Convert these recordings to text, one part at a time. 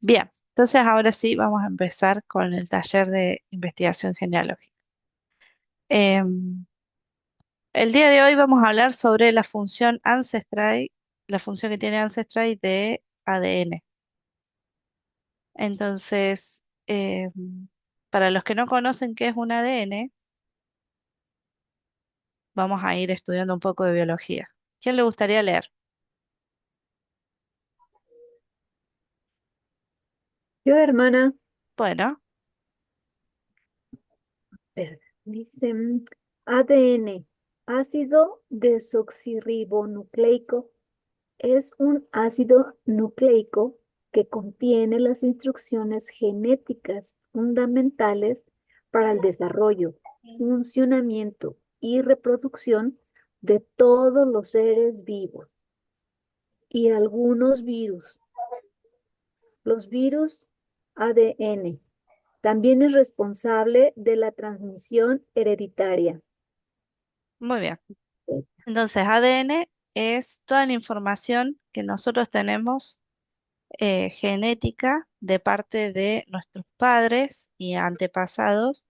Bien, entonces ahora sí vamos a empezar con el taller de investigación genealógica. Em, el día de hoy vamos a hablar sobre la función Ancestry, la función que tiene Ancestry de ADN. Entonces, para los que no conocen qué es un ADN, vamos a ir estudiando un poco de biología. ¿Quién le gustaría leer? Yo, hermana, Bueno, dice ADN, ácido desoxirribonucleico, es un ácido nucleico que contiene las instrucciones genéticas fundamentales para el desarrollo, funcionamiento y reproducción de todos los seres vivos y algunos virus. Los virus ADN también es responsable de la transmisión hereditaria. muy bien. Entonces, ADN es toda la información que nosotros tenemos genética de parte de nuestros padres y antepasados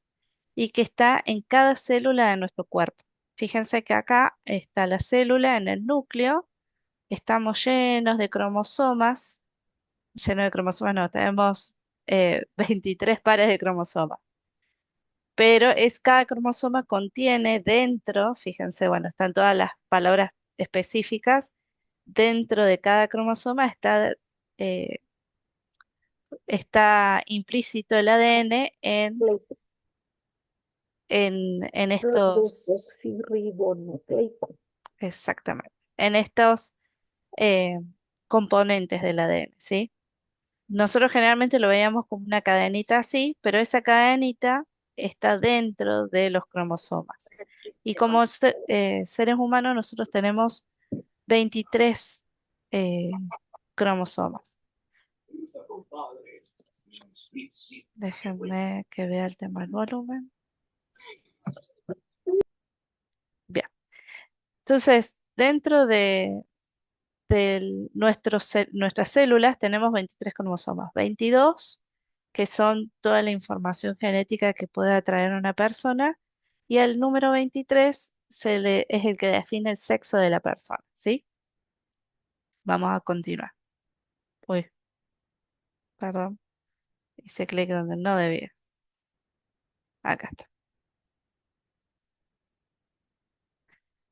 y que está en cada célula de nuestro cuerpo. Fíjense que acá está la célula en el núcleo, estamos llenos de cromosomas, llenos de cromosomas no, tenemos 23 pares de cromosomas, pero cada cromosoma contiene dentro, fíjense, bueno, están todas las palabras específicas, dentro de cada cromosoma eh, está implícito el ADN Nucleico, en estos, desoxirribonucleico. exactamente, en estos eh, componentes del ADN, ¿sí? Nosotros generalmente lo veíamos como una cadenita así, pero esa cadenita está dentro de los cromosomas. Y como seres humanos nosotros tenemos 23 eh, cromosomas. Déjenme que vea el tema del volumen. Bien. Entonces, dentro de nuestras células tenemos 23 cromosomas, 22 que son toda la información genética que pueda traer una persona, y el número 23 es el que define el sexo de la persona, ¿sí? Vamos a continuar. Uy, perdón, hice clic donde no debía. Acá está.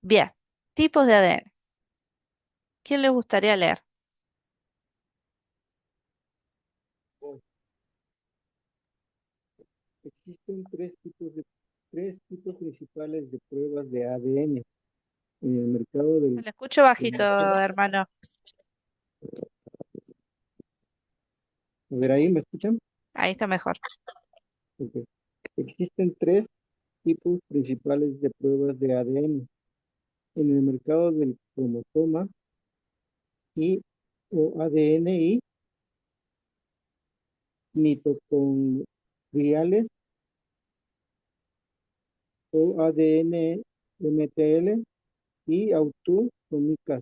Bien, tipos de ADN. ¿Quién le gustaría leer? Existen tres tipos principales de pruebas de ADN en el mercado Se del lo escucho bajito, cromosoma. hermano. A ver, ahí me escuchan. Ahí está mejor. Ok. Existen tres tipos principales de pruebas de ADN en el mercado del cromosoma y o ADN y mitocondriales o ADN MTL y autosómicas.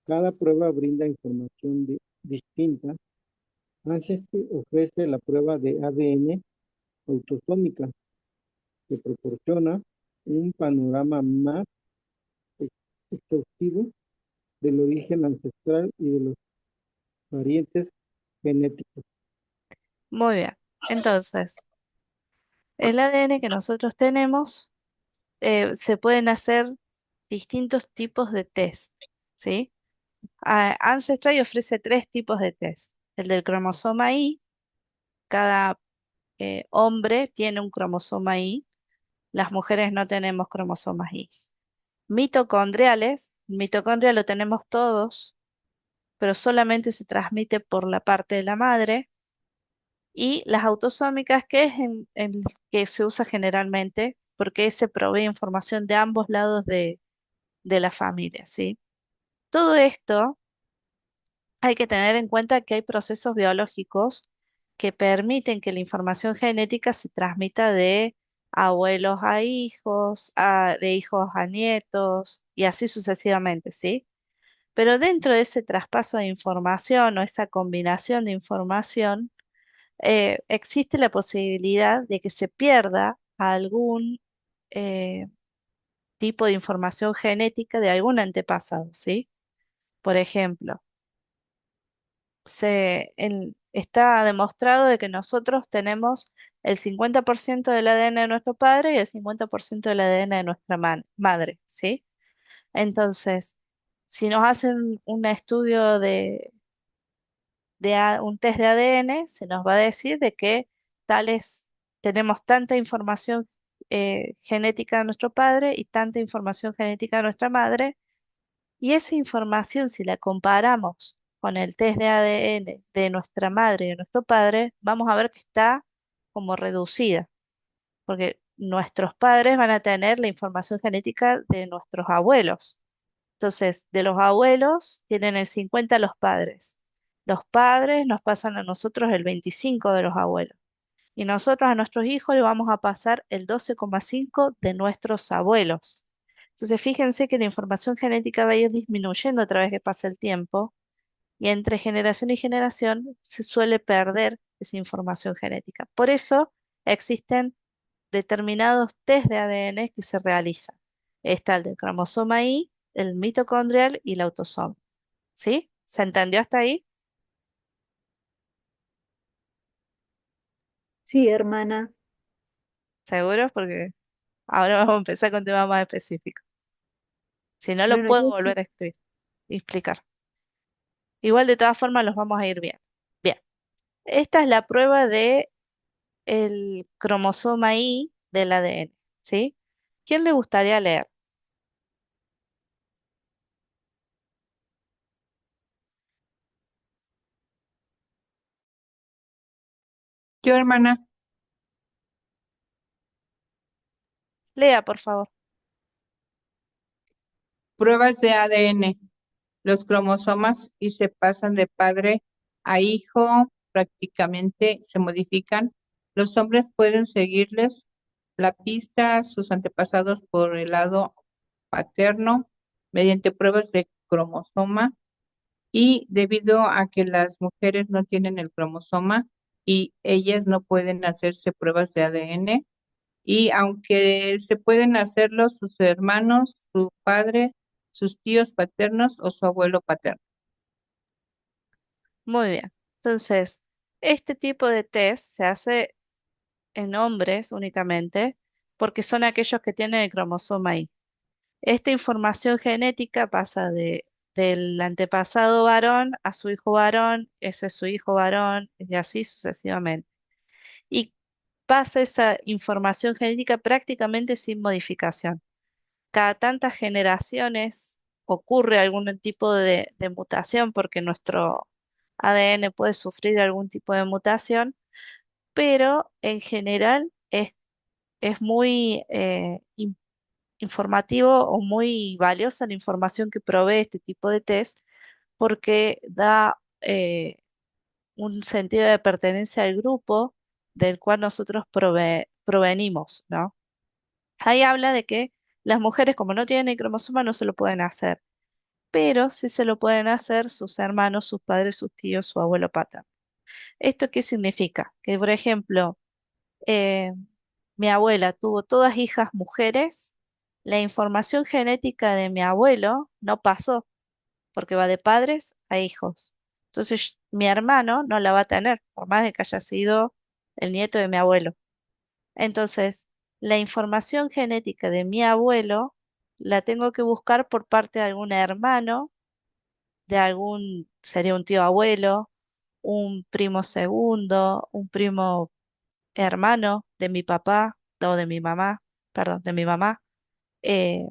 Cada prueba brinda información distinta. Ancestry ofrece la prueba de ADN autosómica que proporciona un panorama más ex- exhaustivo del origen ancestral y de los parientes genéticos. Muy bien. Entonces, el ADN que nosotros tenemos, se pueden hacer distintos tipos de test, ¿sí? Ancestry ofrece tres tipos de test. El del cromosoma Y, cada hombre tiene un cromosoma Y, las mujeres no tenemos cromosomas Y. Mitocondria lo tenemos todos, pero solamente se transmite por la parte de la madre. Y las autosómicas, que es en el que se usa generalmente, porque se provee información de ambos lados de la familia, ¿sí? Todo esto hay que tener en cuenta que hay procesos biológicos que permiten que la información genética se transmita de abuelos a hijos, de hijos a nietos y así sucesivamente, ¿sí? Pero dentro de ese traspaso de información o esa combinación de información, existe la posibilidad de que se pierda algún eh, tipo de información genética de algún antepasado, ¿sí? Por ejemplo, está demostrado de que nosotros tenemos el 50% del ADN de nuestro padre y el 50% del ADN de nuestra madre, ¿sí? Entonces, si nos hacen un estudio un test de ADN, se nos va a decir de que tenemos tanta información genética de nuestro padre y tanta información genética de nuestra madre, y esa información, si la comparamos con el test de ADN de nuestra madre y de nuestro padre, vamos a ver que está como reducida, porque nuestros padres van a tener la información genética de nuestros abuelos. Entonces, de los abuelos tienen el 50 los padres. Los padres nos pasan a nosotros el 25 de los abuelos. Y nosotros a nuestros hijos le vamos a pasar el 12,5 de nuestros abuelos. Entonces, fíjense que la información genética va a ir disminuyendo a través que pasa el tiempo y entre generación y generación se suele perder esa información genética. Por eso existen determinados test de ADN que se realizan. Está el del cromosoma Y, el mitocondrial y el autosoma. ¿Sí? ¿Se entendió hasta ahí? Sí, hermana. ¿Seguros? Porque ahora vamos a empezar con temas más específicos. Si no, lo Bueno, puedo yo sí. volver a explicar. Igual de todas formas los vamos a ir bien. Bien, esta es la prueba de el cromosoma Y del ADN, ¿sí? ¿Quién le gustaría leer? Yo, hermana, Lea, por favor. pruebas de ADN. Los cromosomas y se pasan de padre a hijo, prácticamente se modifican. Los hombres pueden seguirles la pista a sus antepasados por el lado paterno mediante pruebas de cromosoma y debido a que las mujeres no tienen el cromosoma y ellas no pueden hacerse pruebas de ADN, y aunque se pueden hacerlo sus hermanos, su padre, sus tíos paternos o su abuelo paterno. Muy bien. Entonces, este tipo de test se hace en hombres únicamente porque son aquellos que tienen el cromosoma Y. Esta información genética pasa del antepasado varón a su hijo varón, ese es su hijo varón, y así sucesivamente. Y pasa esa información genética prácticamente sin modificación. Cada tantas generaciones ocurre algún tipo de mutación porque nuestro ADN puede sufrir algún tipo de mutación, pero en general es muy informativo o muy valiosa la información que provee este tipo de test porque da un sentido de pertenencia al grupo del cual nosotros provenimos, ¿no? Ahí habla de que las mujeres, como no tienen el cromosoma, no se lo pueden hacer, pero sí se lo pueden hacer sus hermanos, sus padres, sus tíos, su abuelo paterno. ¿Esto qué significa? Que, por ejemplo, eh, mi abuela tuvo todas hijas mujeres, la información genética de mi abuelo no pasó, porque va de padres a hijos. Entonces, mi hermano no la va a tener, por más de que haya sido el nieto de mi abuelo. Entonces, la información genética de mi abuelo la tengo que buscar por parte de algún hermano, sería un tío abuelo, un primo segundo, un primo hermano de mi papá o de mi mamá, perdón, de mi mamá, eh,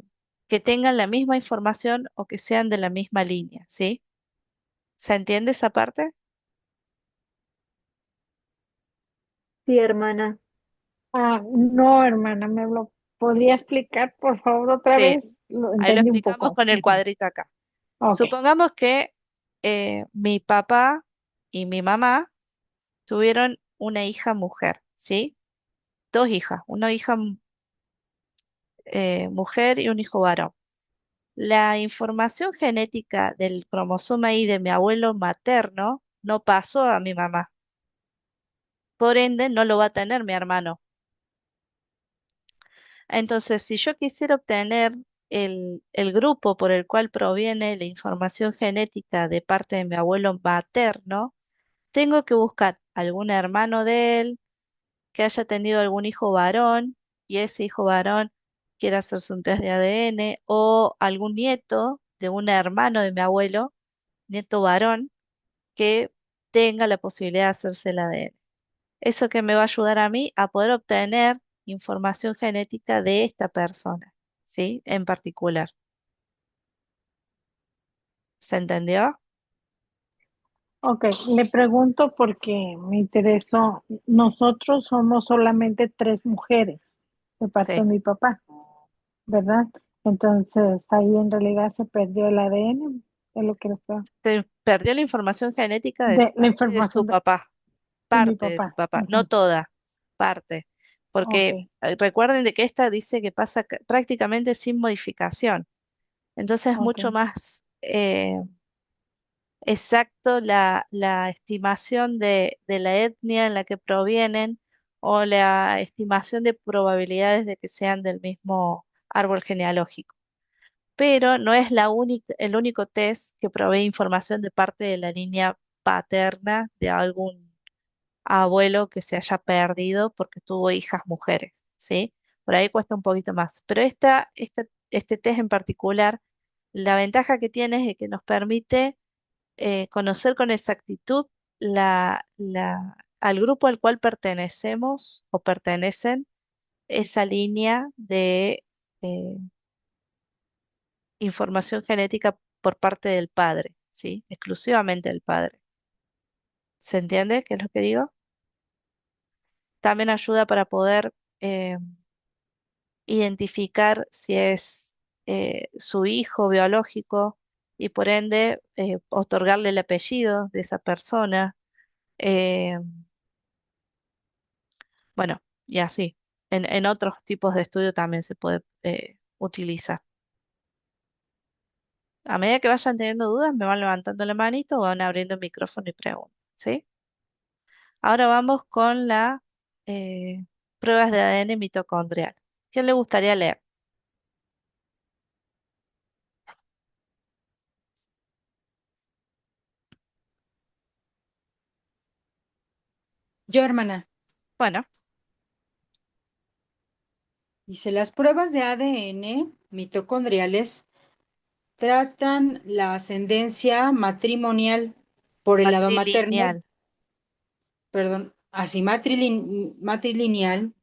que tengan la misma información o que sean de la misma línea, ¿sí? ¿Se entiende esa parte? Sí, hermana. No, hermana, ¿me lo podría explicar, por favor, otra Sí, vez? Lo ahí lo entendí un explicamos poco. con el Ujú. cuadrito acá. Ok. Supongamos que mi papá y mi mamá tuvieron una hija mujer, ¿sí? Dos hijas, una hija mujer y un hijo varón. La información genética del cromosoma Y de mi abuelo materno no pasó a mi mamá. Por ende, no lo va a tener mi hermano. Entonces, si yo quisiera obtener el grupo por el cual proviene la información genética de parte de mi abuelo materno, tengo que buscar algún hermano de él que haya tenido algún hijo varón y ese hijo varón quiera hacerse un test de ADN o algún nieto de un hermano de mi abuelo, nieto varón, que tenga la posibilidad de hacerse el ADN. Eso que me va a ayudar a mí a poder obtener información genética de esta persona, ¿sí? En particular. ¿Se entendió? Ok, le pregunto porque me interesó. Nosotros somos solamente tres mujeres de parte Sí. de mi papá, ¿verdad? Entonces ahí en realidad se perdió el ADN, es lo que les veo. Se perdió la información genética de De su la mamá y de su información papá, de mi parte de su papá. papá, no Ujú. toda, parte. Ok, Porque recuerden de que esta dice que pasa prácticamente sin modificación. Entonces es ok. mucho más exacto la estimación de la etnia en la que provienen o la estimación de probabilidades de que sean del mismo árbol genealógico. Pero no es el único test que provee información de parte de la línea paterna de algún abuelo que se haya perdido porque tuvo hijas mujeres, ¿sí? Por ahí cuesta un poquito más. Pero este test en particular, la ventaja que tiene es de que nos permite conocer con exactitud al grupo al cual pertenecemos o pertenecen esa línea de eh, información genética por parte del padre, ¿sí? Exclusivamente del padre. ¿Se entiende qué es lo que digo? También ayuda para poder identificar si es su hijo biológico y por ende otorgarle el apellido de esa persona. eh, bueno, y así. En otros tipos de estudio también se puede utilizar. A medida que vayan teniendo dudas, me van levantando la manito o van abriendo el micrófono y preguntan, ¿sí? Ahora vamos con las pruebas de ADN mitocondrial. ¿Quién le gustaría leer? Yo, hermana, Bueno, dice, las pruebas de ADN mitocondriales tratan la ascendencia matrimonial por el lado materno, matrilineal. perdón, así matrilineal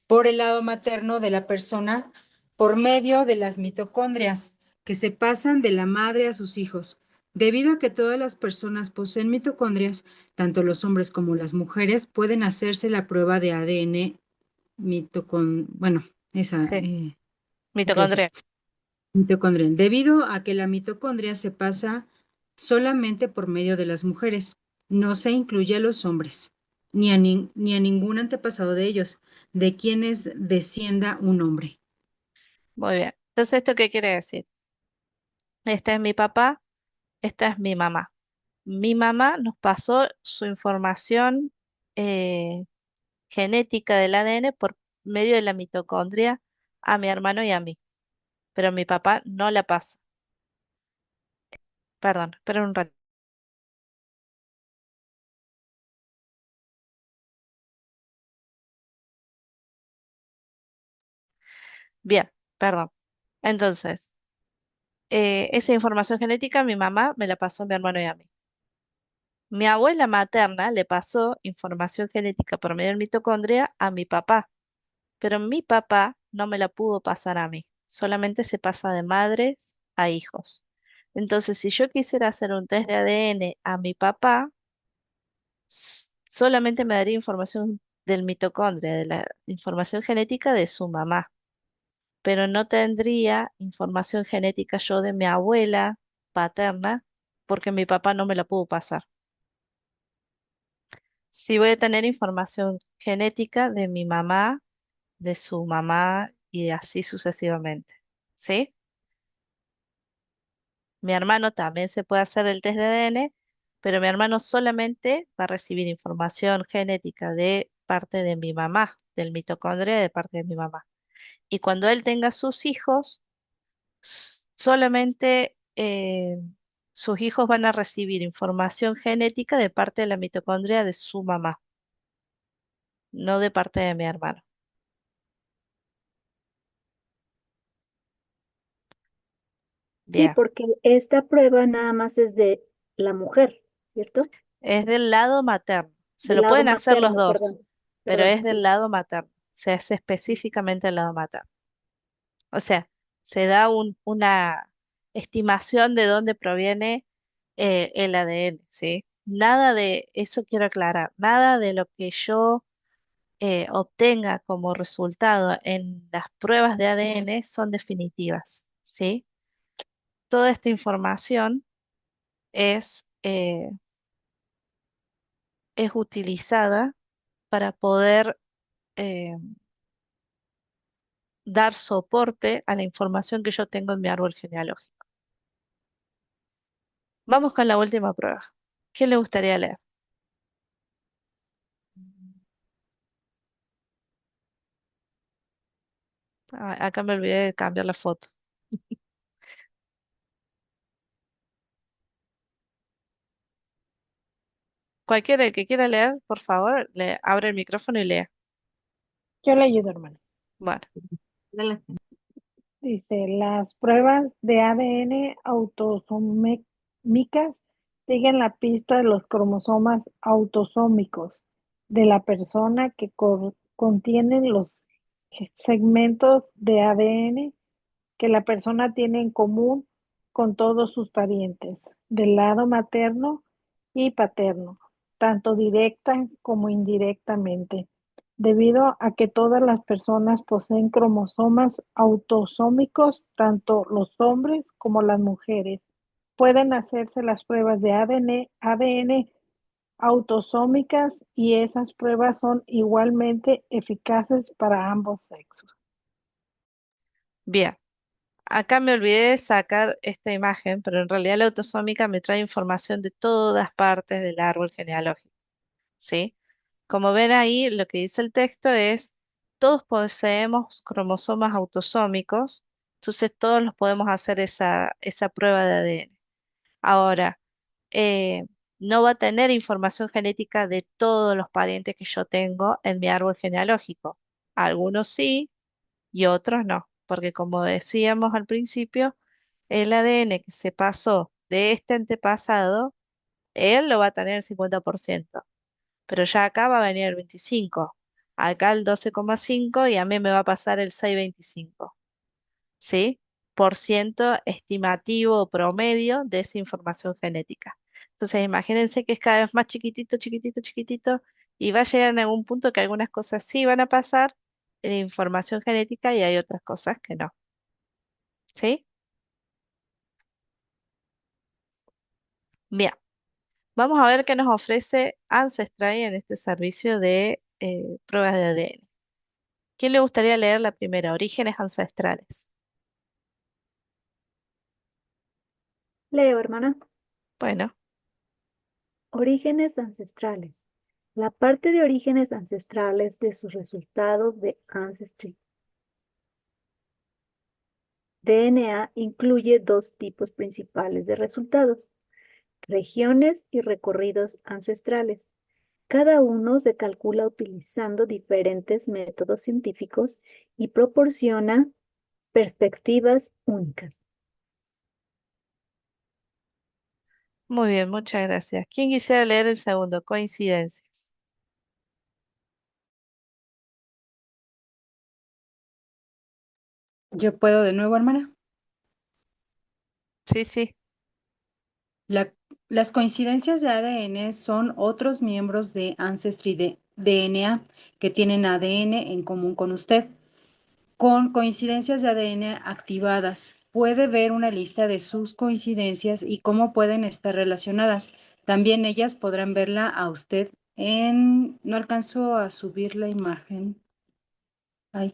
por el lado materno de la persona por medio de las mitocondrias que se pasan de la madre a sus hijos. Debido a que todas las personas poseen mitocondrias, tanto los hombres como las mujeres pueden hacerse la prueba de ADN bueno, esa, Sí, ¿cómo te decía? mitocondrial. Mitocondrial. Debido a que la mitocondria se pasa solamente por medio de las mujeres, no se incluye a los hombres, ni a ningún antepasado de ellos, de quienes descienda un hombre. Muy bien. Entonces, ¿esto qué quiere decir? Este es mi papá, esta es mi mamá. Mi mamá nos pasó su información eh, genética del ADN por medio de la mitocondria a mi hermano y a mí, pero mi papá no la pasa. Perdón, espera un rato. Bien, perdón. Entonces, esa información genética mi mamá me la pasó a mi hermano y a mí. Mi abuela materna le pasó información genética por medio de mitocondria a mi papá, pero mi papá no me la pudo pasar a mí. Solamente se pasa de madres a hijos. Entonces, si yo quisiera hacer un test de ADN a mi papá, solamente me daría información del mitocondria, de la información genética de su mamá, pero no tendría información genética yo de mi abuela paterna porque mi papá no me la pudo pasar. Sí voy a tener información genética de mi mamá, de su mamá y así sucesivamente. ¿Sí? Mi hermano también se puede hacer el test de ADN, pero mi hermano solamente va a recibir información genética de parte de mi mamá, del mitocondria de parte de mi mamá. Y cuando él tenga sus hijos, solamente sus hijos van a recibir información genética de parte de la mitocondria de su mamá, no de parte de mi hermano. Sí, Bien, porque esta prueba nada más es de la mujer, ¿cierto? es del lado materno. Se Del lo lado pueden hacer los materno, dos, perdón. pero Perdón, es del sí. lado materno. Se hace específicamente del lado materno. O sea, se da una estimación de dónde proviene el ADN, ¿sí? Nada de eso quiero aclarar, nada de lo que yo obtenga como resultado en las pruebas de ADN son definitivas, ¿sí? Toda esta información es utilizada para poder eh, dar soporte a la información que yo tengo en mi árbol genealógico. Vamos con la última prueba. ¿Qué le gustaría leer? Ah, acá me olvidé de cambiar la foto. Cualquiera el que quiera leer, por favor, le abre el micrófono y lea. Yo le ayudo, hermana. Bueno, Dice, las pruebas de ADN autosómicas siguen la pista de los cromosomas autosómicos de la persona que contienen los segmentos de ADN que la persona tiene en común con todos sus parientes, del lado materno y paterno, tanto directa como indirectamente, debido a que todas las personas poseen cromosomas autosómicos, tanto los hombres como las mujeres. Pueden hacerse las pruebas de ADN autosómicas y esas pruebas son igualmente eficaces para ambos sexos. bien. Acá me olvidé de sacar esta imagen, pero en realidad la autosómica me trae información de todas partes del árbol genealógico, ¿sí? Como ven ahí, lo que dice el texto es, todos poseemos cromosomas autosómicos, entonces todos los podemos hacer esa prueba de ADN. Ahora, eh, no va a tener información genética de todos los parientes que yo tengo en mi árbol genealógico. Algunos sí y otros no, porque como decíamos al principio, el ADN que se pasó de este antepasado, él lo va a tener el 50%, pero ya acá va a venir el 25%, acá el 12,5% y a mí me va a pasar el 6,25%, ¿sí? Por ciento estimativo o promedio de esa información genética. Entonces, imagínense que es cada vez más chiquitito, chiquitito, chiquitito, y va a llegar en algún punto que algunas cosas sí van a pasar de información genética y hay otras cosas que no, ¿sí? Bien, vamos a ver qué nos ofrece Ancestry en este servicio de pruebas de ADN. ¿Quién le gustaría leer la primera? Orígenes ancestrales. Leo, hermana. Bueno, Orígenes ancestrales. La parte de orígenes ancestrales de sus resultados de Ancestry. DNA incluye dos tipos principales de resultados, regiones y recorridos ancestrales. Cada uno se calcula utilizando diferentes métodos científicos y proporciona perspectivas únicas. muy bien, muchas gracias. ¿Quién quisiera leer el segundo? Coincidencias. Yo puedo de nuevo, hermana. Sí, sí. La- las coincidencias de ADN son otros miembros de Ancestry de DNA que tienen ADN en común con usted. Con coincidencias de ADN activadas, puede ver una lista de sus coincidencias y cómo pueden estar relacionadas. También ellas podrán verla a usted en... No alcanzo a subir la imagen. Ay.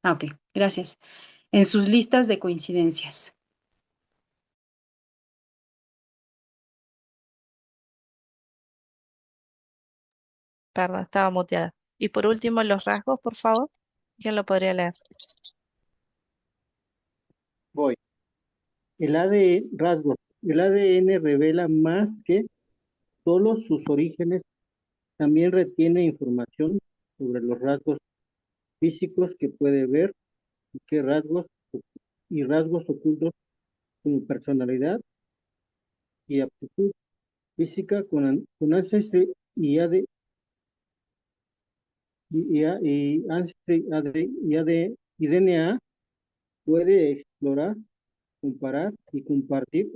Ah, ok, gracias. En sus listas de coincidencias. Perdón, estaba muteada. Y por último, los rasgos, por favor. ¿Quién lo podría leer? Voy. El ADN, rasgos. El ADN revela más que solo sus orígenes, también retiene información sobre los rasgos físicos que puede ver y qué rasgos y rasgos ocultos como personalidad y aptitud física con Ancestry y AD y Ancestry y DNA puede explorar, comparar y compartir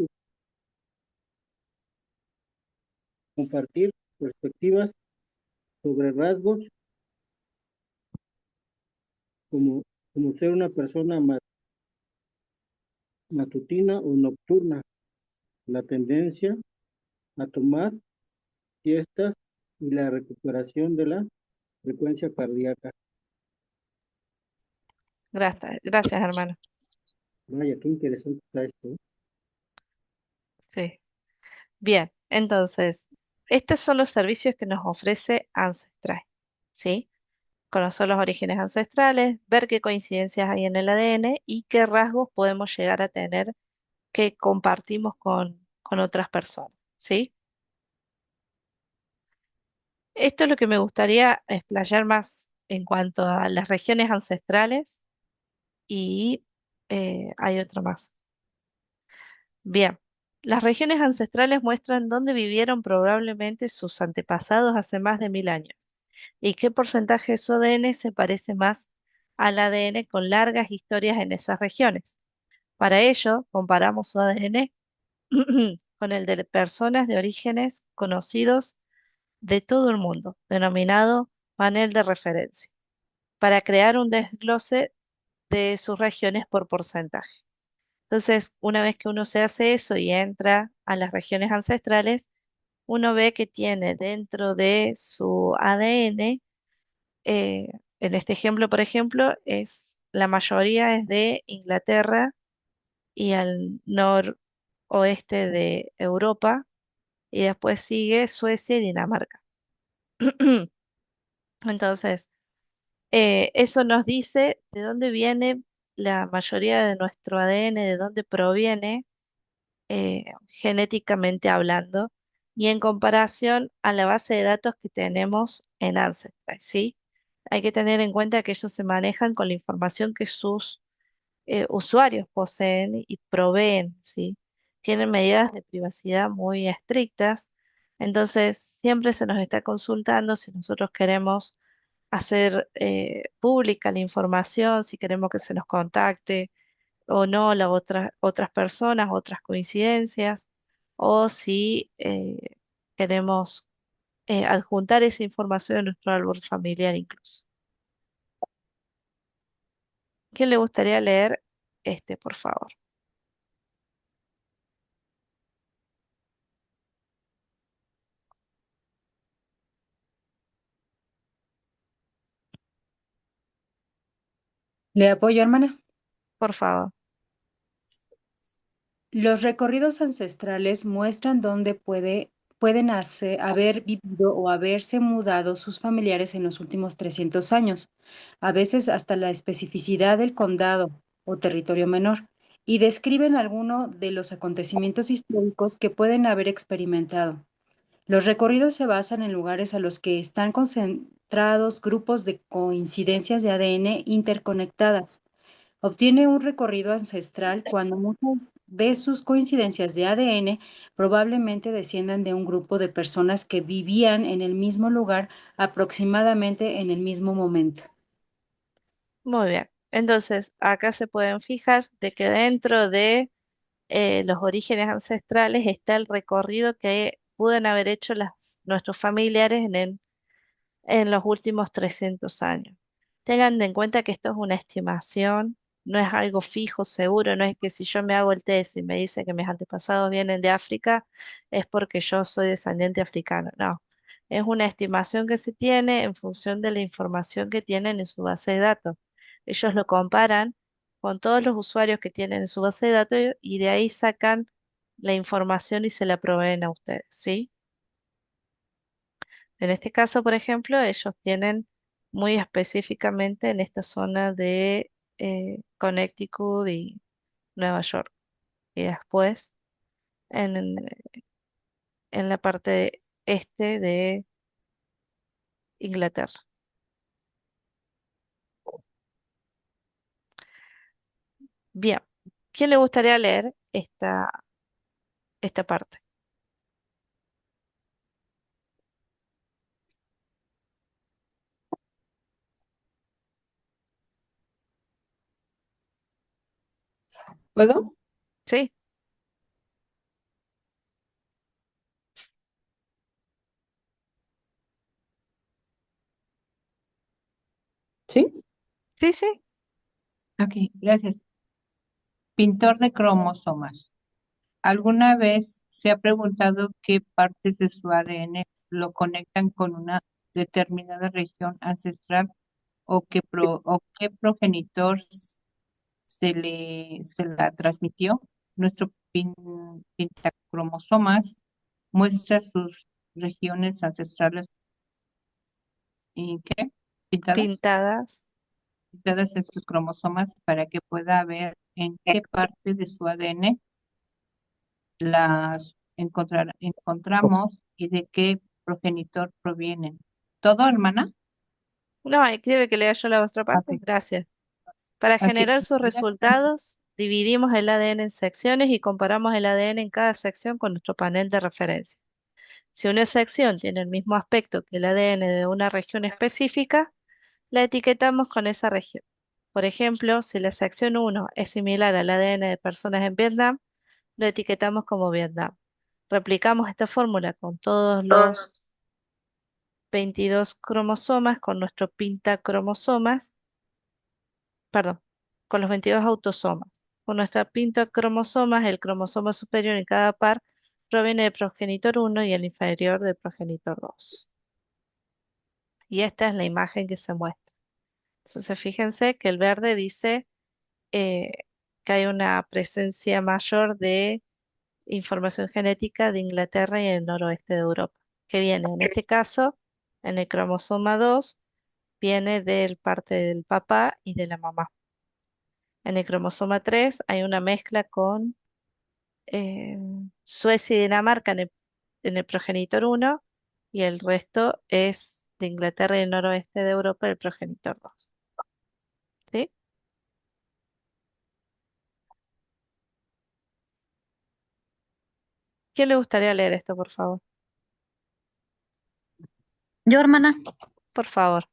perspectivas sobre rasgos como, como ser una persona matutina o nocturna, la tendencia a tomar siestas y la recuperación de la frecuencia cardíaca. Gracias, gracias, hermano. Vaya, qué interesante está esto. Sí. Bien, entonces, estos son los servicios que nos ofrece Ancestral, ¿sí? Conocer los orígenes ancestrales, ver qué coincidencias hay en el ADN y qué rasgos podemos llegar a tener que compartimos con otras personas, ¿sí? Esto es lo que me gustaría explayar más en cuanto a las regiones ancestrales y hay otro más. Bien, las regiones ancestrales muestran dónde vivieron probablemente sus antepasados hace más de 1000 años y qué porcentaje de su ADN se parece más al ADN con largas historias en esas regiones. Para ello, comparamos su ADN con el de personas de orígenes conocidos de todo el mundo, denominado panel de referencia, para crear un desglose de sus regiones por porcentaje. Entonces, una vez que uno se hace eso y entra a las regiones ancestrales, uno ve que tiene dentro de su ADN, eh, en este ejemplo, por ejemplo, la mayoría es de Inglaterra y al noroeste de Europa, y después sigue Suecia y Dinamarca. Entonces, eso nos dice de dónde viene la mayoría de nuestro ADN, de dónde proviene genéticamente hablando, y en comparación a la base de datos que tenemos en Ancestry, ¿sí? Hay que tener en cuenta que ellos se manejan con la información que sus usuarios poseen y proveen, ¿sí? Tienen medidas de privacidad muy estrictas, entonces siempre se nos está consultando si nosotros queremos hacer pública la información, si queremos que se nos contacte o no las otras personas, otras coincidencias, o si queremos adjuntar esa información a nuestro árbol familiar incluso. ¿Quién le gustaría leer este, por favor? ¿Le apoyo, hermana? Por favor. Los recorridos ancestrales muestran dónde pueden haber vivido o haberse mudado sus familiares en los últimos 300 años, a veces hasta la especificidad del condado o territorio menor, y describen algunos de los acontecimientos históricos que pueden haber experimentado. Los recorridos se basan en lugares a los que están concentrados grupos de coincidencias de ADN interconectadas. Obtiene un recorrido ancestral cuando muchas de sus coincidencias de ADN probablemente desciendan de un grupo de personas que vivían en el mismo lugar aproximadamente en el mismo momento. Muy bien. Entonces, acá se pueden fijar de que dentro de los orígenes ancestrales está el recorrido que pueden haber hecho nuestros familiares en los últimos 300 años. Tengan en cuenta que esto es una estimación, no es algo fijo, seguro, no es que si yo me hago el test y me dice que mis antepasados vienen de África, es porque yo soy descendiente africano. No, es una estimación que se tiene en función de la información que tienen en su base de datos. Ellos lo comparan con todos los usuarios que tienen en su base de datos y de ahí sacan la información y se la proveen a ustedes, ¿sí? En este caso, por ejemplo, ellos tienen muy específicamente en esta zona de Connecticut y Nueva York. Y después en, en la parte este de Inglaterra. Bien, ¿quién le gustaría leer esta parte? ¿Puedo? ¿Sí? Sí. Sí, sí. Ok, gracias. Pintor de cromosomas. ¿Alguna vez se ha preguntado qué partes de su ADN lo conectan con una determinada región ancestral o qué progenitor se la transmitió? Nuestro pentacromosomas muestra sus regiones ancestrales y ¿qué? Pintadas, Pintadas. pintadas en sus cromosomas para que pueda ver en qué parte de su ADN encontramos y de qué progenitor provienen. ¿Todo, hermana? No, ¿quiere que lea yo la otra parte? Ok, Gracias. Para ok. generar sus Gracias. resultados, dividimos el ADN en secciones y comparamos el ADN en cada sección con nuestro panel de referencia. Si una sección tiene el mismo aspecto que el ADN de una región específica, la etiquetamos con esa región. Por ejemplo, si la sección 1 es similar al ADN de personas en Vietnam, lo etiquetamos como Vietnam. Replicamos esta fórmula con todos los 22 cromosomas, con nuestro pintacromosomas, perdón, con los 22 autosomas. Con nuestra pintacromosomas, el cromosoma superior en cada par proviene del progenitor 1 y el inferior del progenitor 2. Y esta es la imagen que se muestra. Entonces, fíjense que el verde dice eh, que hay una presencia mayor de información genética de Inglaterra y el noroeste de Europa, que viene, en este caso, en el cromosoma 2, viene del parte del papá y de la mamá. En el cromosoma 3 hay una mezcla con eh, Suecia y Dinamarca en el progenitor 1 y el resto es de Inglaterra y el noroeste de Europa, el progenitor 2. ¿Sí? ¿Quién le gustaría leer esto, por favor? Yo, hermana, Por favor.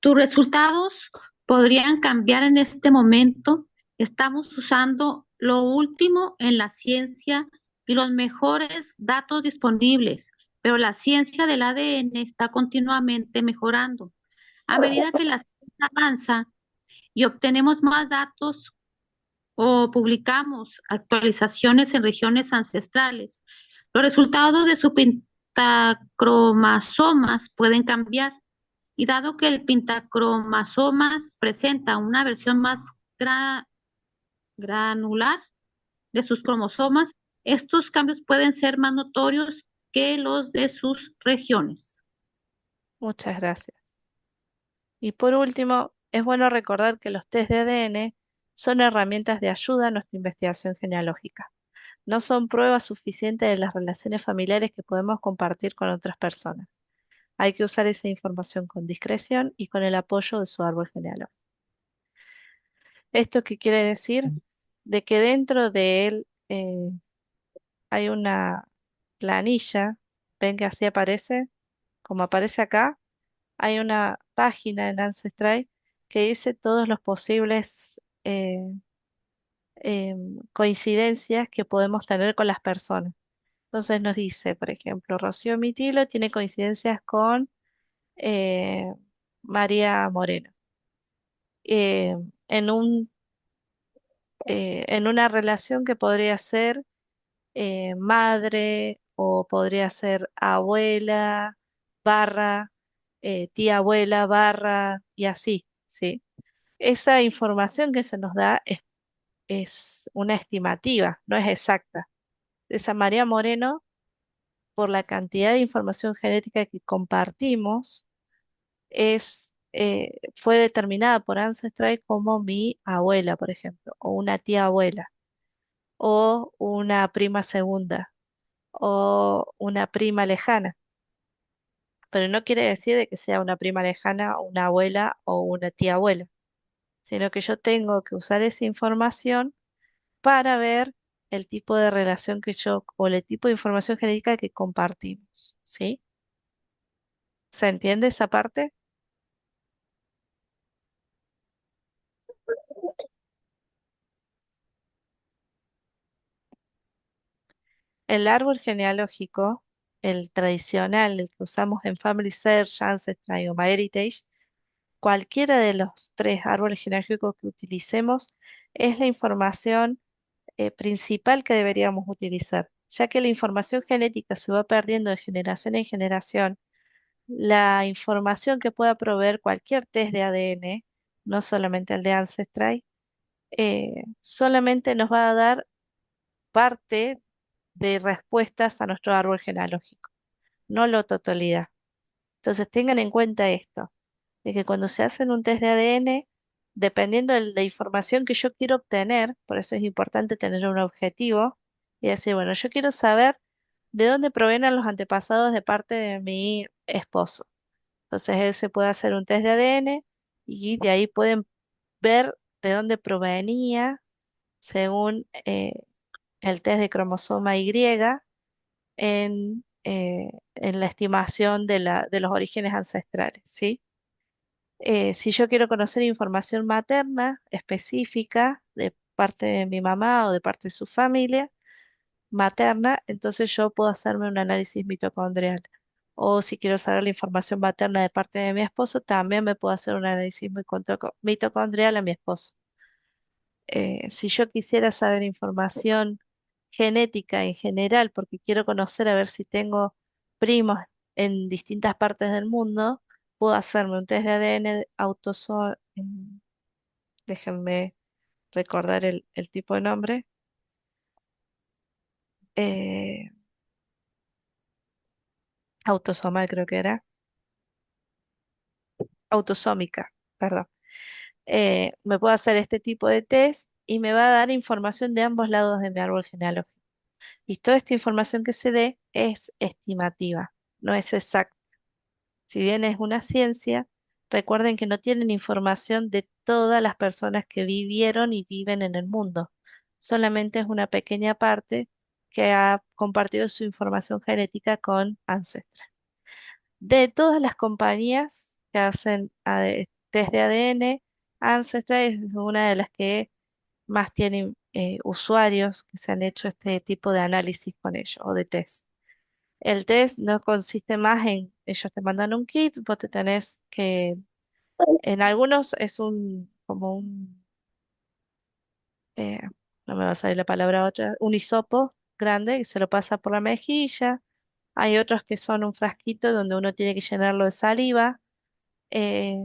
tus resultados podrían cambiar en este momento. Estamos usando lo último en la ciencia y los mejores datos disponibles, pero la ciencia del ADN está continuamente mejorando. A medida que la ciencia avanza y obtenemos más datos o publicamos actualizaciones en regiones ancestrales, los resultados de su pentacromosomas pueden cambiar. Y dado que el pentacromosomas presenta una versión más gra- granular de sus cromosomas, estos cambios pueden ser más notorios que los de sus regiones. Muchas gracias. Y por último, es bueno recordar que los test de ADN son herramientas de ayuda a nuestra investigación genealógica. No son pruebas suficientes de las relaciones familiares que podemos compartir con otras personas. Hay que usar esa información con discreción y con el apoyo de su árbol genealógico. ¿Esto qué quiere decir? De que dentro de él hay una planilla, ven que así aparece, como aparece acá, hay una página en Ancestry que dice todos los posibles coincidencias que podemos tener con las personas. Entonces nos dice, por ejemplo, Rocío Mitilo tiene coincidencias con eh, María Moreno. eh, en en una relación que podría ser madre o podría ser abuela barra tía abuela barra y así, ¿sí? Esa información que se nos da es una estimativa, no es exacta. esa María Moreno, por la cantidad de información genética que compartimos, fue determinada por Ancestry como mi abuela, por ejemplo, o una tía abuela, o una prima segunda, o una prima lejana. Pero no quiere decir de que sea una prima lejana, una abuela o una tía abuela, sino que yo tengo que usar esa información para ver el tipo de relación que yo, o el tipo de información genética que compartimos, ¿sí? ¿Se entiende esa parte? El árbol genealógico, el tradicional, el que usamos en Family Search, Ancestry o MyHeritage, cualquiera de los tres árboles genealógicos que utilicemos es la información principal que deberíamos utilizar, ya que la información genética se va perdiendo de generación en generación. La información que pueda proveer cualquier test de ADN, no solamente el de Ancestry, solamente nos va a dar parte de respuestas a nuestro árbol genealógico, no la totalidad. Entonces tengan en cuenta esto, de que cuando se hacen un test de ADN, dependiendo de la información que yo quiero obtener, por eso es importante tener un objetivo y decir, bueno, yo quiero saber de dónde provienen los antepasados de parte de mi esposo. Entonces él se puede hacer un test de ADN y de ahí pueden ver de dónde provenía según el test de cromosoma Y en la estimación de los orígenes ancestrales, ¿sí? Si yo quiero conocer información materna específica de parte de mi mamá o de parte de su familia materna, entonces yo puedo hacerme un análisis mitocondrial. O si quiero saber la información materna de parte de mi esposo, también me puedo hacer un análisis mitocondrial a mi esposo. Si yo quisiera saber información genética en general, porque quiero conocer a ver si tengo primos en distintas partes del mundo, puedo hacerme un test de ADN déjenme recordar el tipo de nombre, eh, autosomal creo que era, autosómica, perdón. Me puedo hacer este tipo de test y me va a dar información de ambos lados de mi árbol genealógico. Y toda esta información que se dé es estimativa, no es exacta. Si bien es una ciencia, recuerden que no tienen información de todas las personas que vivieron y viven en el mundo. Solamente es una pequeña parte que ha compartido su información genética con Ancestry. De todas las compañías que hacen test de ADN, Ancestry es una de las que más tienen usuarios que se han hecho este tipo de análisis con ellos o de test. El test no consiste más en, ellos te mandan un kit, vos te tenés que, en algunos es como eh, no me va a salir la palabra otra, un hisopo grande y se lo pasa por la mejilla. Hay otros que son un frasquito donde uno tiene que llenarlo de saliva. eh,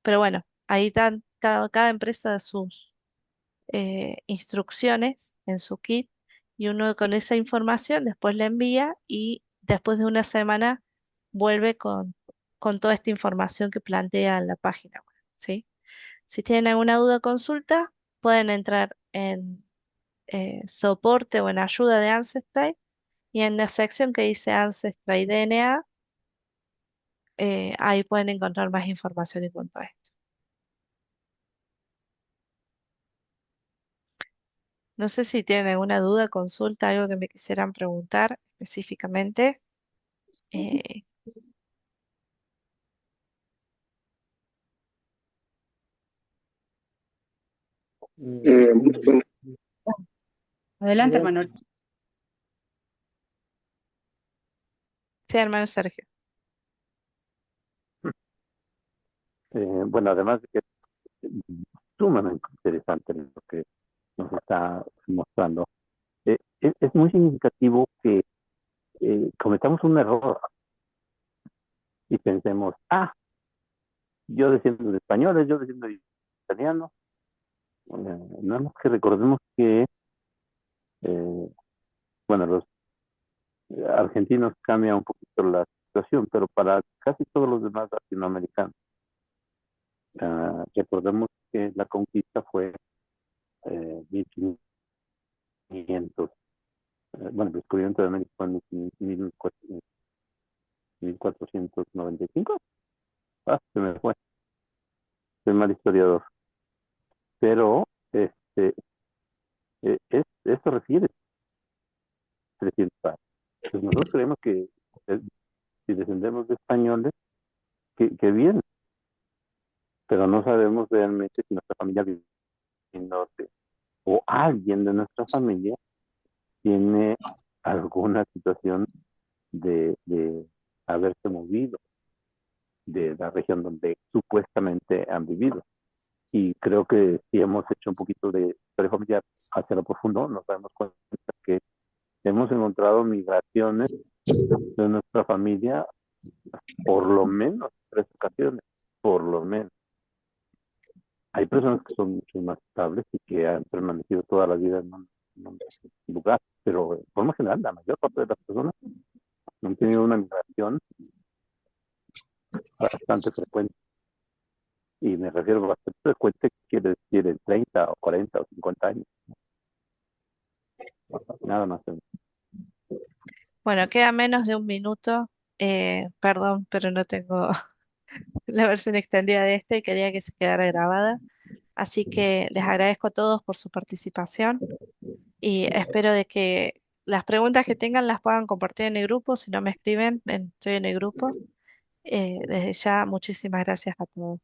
pero bueno, ahí están, cada empresa da sus instrucciones en su kit y uno con esa información después la envía y después de una semana vuelve con toda esta información que plantea en la página web, ¿sí? Si tienen alguna duda o consulta, pueden entrar en soporte o en ayuda de Ancestry y en la sección que dice Ancestry DNA, ahí pueden encontrar más información en cuanto a esto. No sé si tienen alguna duda, consulta, algo que me quisieran preguntar específicamente. Eh, Bueno, Adelante, adelante. hermano. sí, hermano Sergio. Bueno, además de que es sumamente interesante lo que nos está mostrando, es muy significativo que cometamos un error y pensemos, yo desciendo de españoles, yo desciendo de italianos. Nada más que recordemos que, bueno, los argentinos cambia un poquito la situación, pero para casi todos los demás latinoamericanos, recordemos que la conquista fue 1500, bueno, el descubrimiento de América fue en 1495. Se me fue, soy mal historiador, pero esto refiere 300 años. Pues nosotros creemos que si descendemos de españoles, que bien, pero no sabemos realmente si nuestra familia vive en el norte o alguien de nuestra familia tiene alguna situación de haberse movido de la región donde supuestamente han vivido. Y creo que si hemos hecho un poquito de historia familiar hacia lo profundo, nos damos cuenta que hemos encontrado migraciones de nuestra familia por lo menos 3 ocasiones, por lo menos. Hay personas que son mucho más estables y que han permanecido toda la vida en un lugar, pero de forma general, la mayor parte de las personas han tenido una migración bastante frecuente. Y me refiero a bastante frecuente, quiere decir en 30 o 40 o 50 años. Nada más. Bueno, queda menos de un minuto. Perdón, pero no tengo la versión extendida de este y quería que se quedara grabada. Así que les agradezco a todos por su participación y espero de que las preguntas que tengan las puedan compartir en el grupo. Si no me escriben, estoy en el grupo. Desde ya, muchísimas gracias a todos.